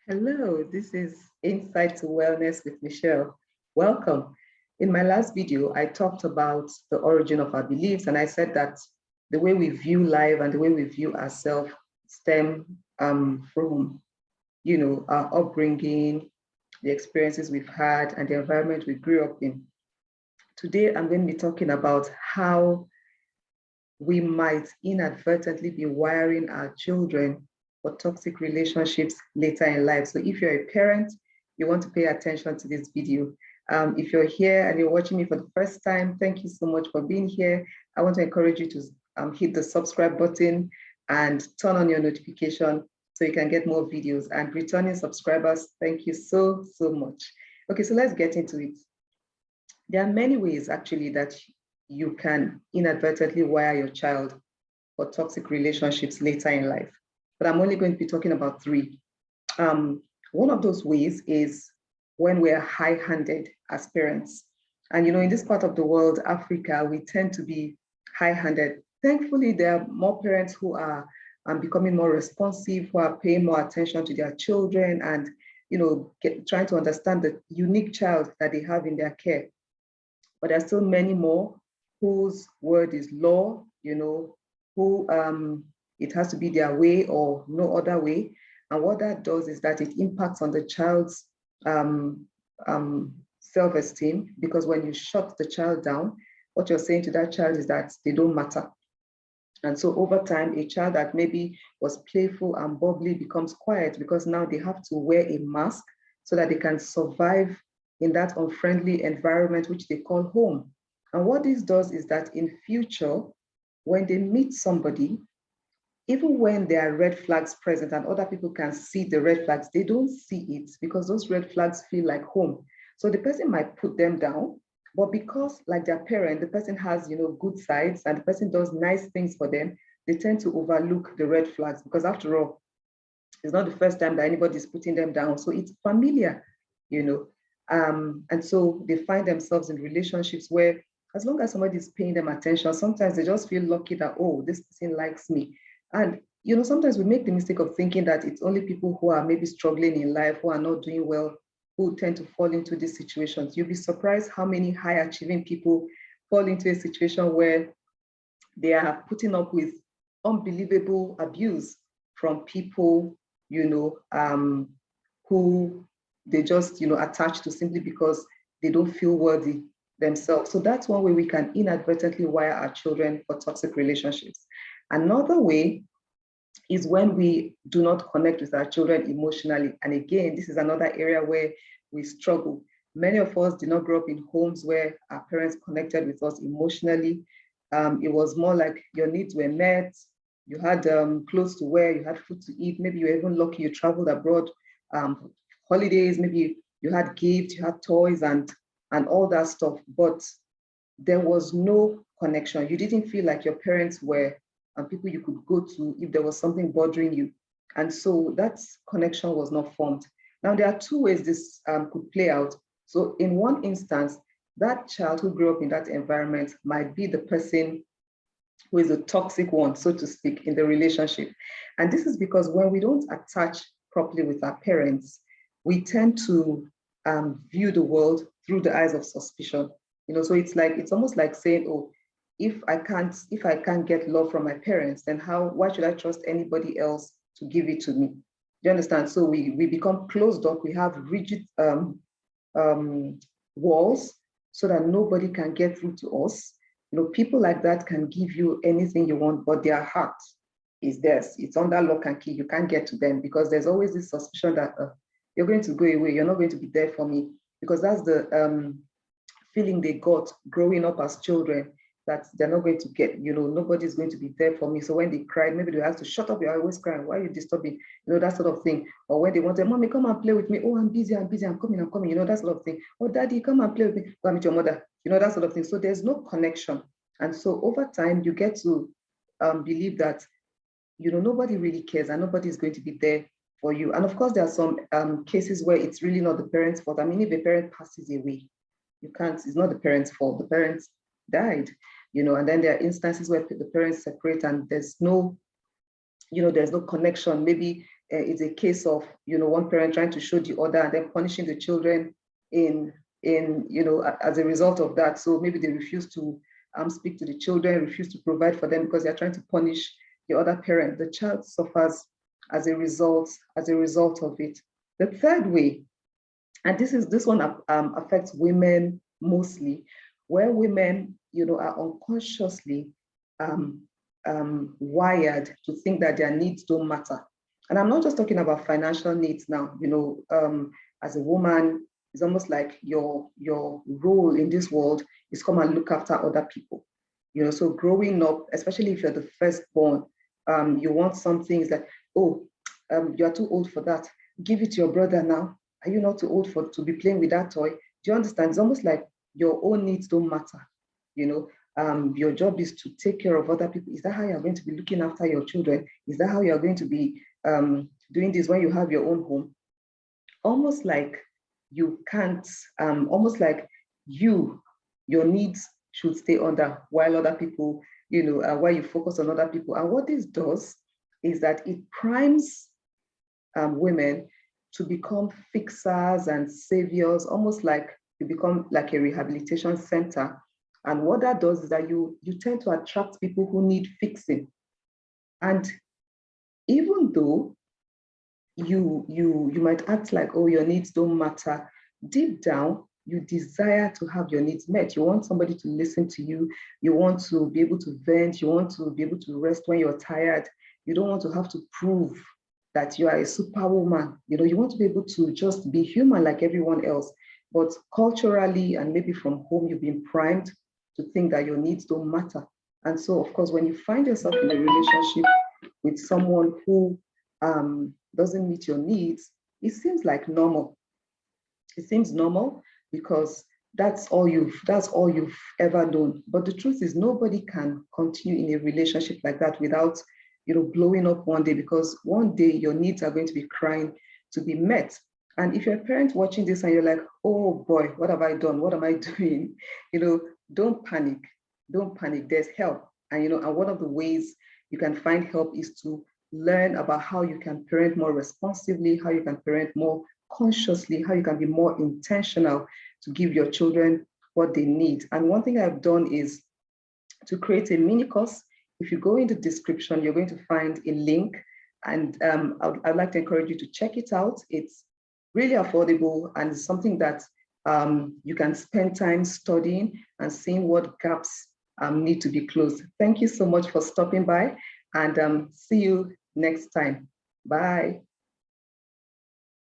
Hello, this is Insight to Wellness with Michelle. Welcome. In my last video, I talked about the origin of our beliefs, and I said that the way we view life and the way we view ourselves stem from, our upbringing, the experiences we've had, and the environment we grew up in. Today, I'm going to be talking about how we might inadvertently be wiring our children for toxic relationships later in life. So if you're a parent, you want to pay attention to this video. If you're here and you're watching me for the first time, thank you so much for being here. I want to encourage you to hit the subscribe button and turn on your notification so you can get more videos. And returning subscribers, thank you so much. Okay, so let's get into it. There are many ways actually that you can inadvertently wire your child for toxic relationships later in life. But I'm only going to be talking about three. One of those ways is when we're high-handed as parents. And in this part of the world, Africa, we tend to be high-handed. Thankfully, there are more parents who are becoming more responsive, who are paying more attention to their children and trying to understand the unique child that they have in their care. But there are still many more whose word is law, who it has to be their way or no other way. And what that does is that it impacts on the child's self-esteem, because when you shut the child down, what you're saying to that child is that they don't matter. And so over time, a child that maybe was playful and bubbly becomes quiet because now they have to wear a mask so that they can survive in that unfriendly environment, which they call home. And what this does is that in future, when they meet somebody, even when there are red flags present and other people can see the red flags, they don't see it because those red flags feel like home. So the person might put them down, but because like their parent, the person has, good sides and the person does nice things for them, they tend to overlook the red flags because after all, it's not the first time that anybody's putting them down. So it's familiar, and so they find themselves in relationships where as long as somebody is paying them attention, sometimes they just feel lucky that, oh, this person likes me. And, sometimes we make the mistake of thinking that it's only people who are maybe struggling in life, who are not doing well, who tend to fall into these situations. You'll be surprised how many high achieving people fall into a situation where they are putting up with unbelievable abuse from people, who they just, attach to simply because they don't feel worthy themselves. So that's one way we can inadvertently wire our children for toxic relationships. Another way is when we do not connect with our children emotionally. And again, this is another area where we struggle. Many of us did not grow up in homes where our parents connected with us emotionally. It was more like your needs were met, you had clothes to wear, you had food to eat, maybe you were even lucky you traveled abroad, holidays, maybe you had gifts, you had toys and all that stuff, but there was no connection. You didn't feel like your parents were people you could go to if there was something bothering you. And so that connection was not formed. Now, there are two ways this could play out. So in one instance, that child who grew up in that environment might be the person who is a toxic one, so to speak, in the relationship. And this is because when we don't attach properly with our parents, we tend to view the world through the eyes of suspicion. So it's almost like saying, oh, if I can't get love from my parents, then why should I trust anybody else to give it to me? Do you understand? So we become closed up, we have rigid walls so that nobody can get through to us. People like that can give you anything you want, but their heart is theirs. It's under lock and key. You can't get to them because there's always this suspicion that you're going to go away. You're not going to be there for me, because that's the feeling they got growing up as children, that they're not going to get, nobody's going to be there for me. So when they cried, maybe they have to shut up, you're always crying. Why are you disturbing? That sort of thing. Or when they wanted, mommy, come and play with me. Oh, I'm busy, I'm coming, that sort of thing. Oh, daddy, come and play with me. Go and meet your mother, that sort of thing. So there's no connection. And so over time, you get to believe that, nobody really cares and nobody's going to be there for you. And of course, there are some cases where it's really not the parents' fault. I mean, if a parent passes away, it's not the parents' fault. The parents died, and then there are instances where the parents separate and there's no connection. Maybe it's a case of, one parent trying to show the other and then punishing the children in as a result of that. So maybe they refuse to speak to the children, refuse to provide for them because they're trying to punish the other parent. The child suffers as a result of it. The third way, and this one affects women mostly, where women, are unconsciously wired to think that their needs don't matter. And I'm not just talking about financial needs now. As a woman, it's almost like your role in this world is come and look after other people. So growing up, especially if you're the firstborn, you want some things like, oh, you're too old for that. Give it to your brother now. Are you not too old to be playing with that toy? Do you understand? It's almost like your own needs don't matter. Your job is to take care of other people. Is that how you're going to be looking after your children? Is that how you're going to be doing this when you have your own home? Almost like you can't, almost like your needs should stay under while other people, while you focus on other people. And what this does is that it primes women to become fixers and saviors, almost like you become like a rehabilitation center. And what that does is that you tend to attract people who need fixing. And even though you might act like, oh, your needs don't matter, deep down, you desire to have your needs met. You want somebody to listen to you. You want to be able to vent. You want to be able to rest when you're tired. You don't want to have to prove that you are a superwoman. You want to be able to just be human like everyone else. But culturally and maybe from home, you've been primed to think that your needs don't matter. And so, of course, when you find yourself in a relationship with someone who doesn't meet your needs, it seems like normal. It seems normal because that's all you've ever known. But the truth is, nobody can continue in a relationship like that without blowing up one day, because one day your needs are going to be crying to be met. And if you're a parent watching this and you're like, oh boy, what have I done? What am I doing? Don't panic. Don't panic. There's help. And and one of the ways you can find help is to learn about how you can parent more responsibly, how you can parent more consciously, how you can be more intentional to give your children what they need. And one thing I've done is to create a mini course. If you go in the description, you're going to find a link, and I'd like to encourage you to check it out. It's really affordable, and it's something that you can spend time studying and seeing what gaps need to be closed. Thank you so much for stopping by, and see you next time. Bye.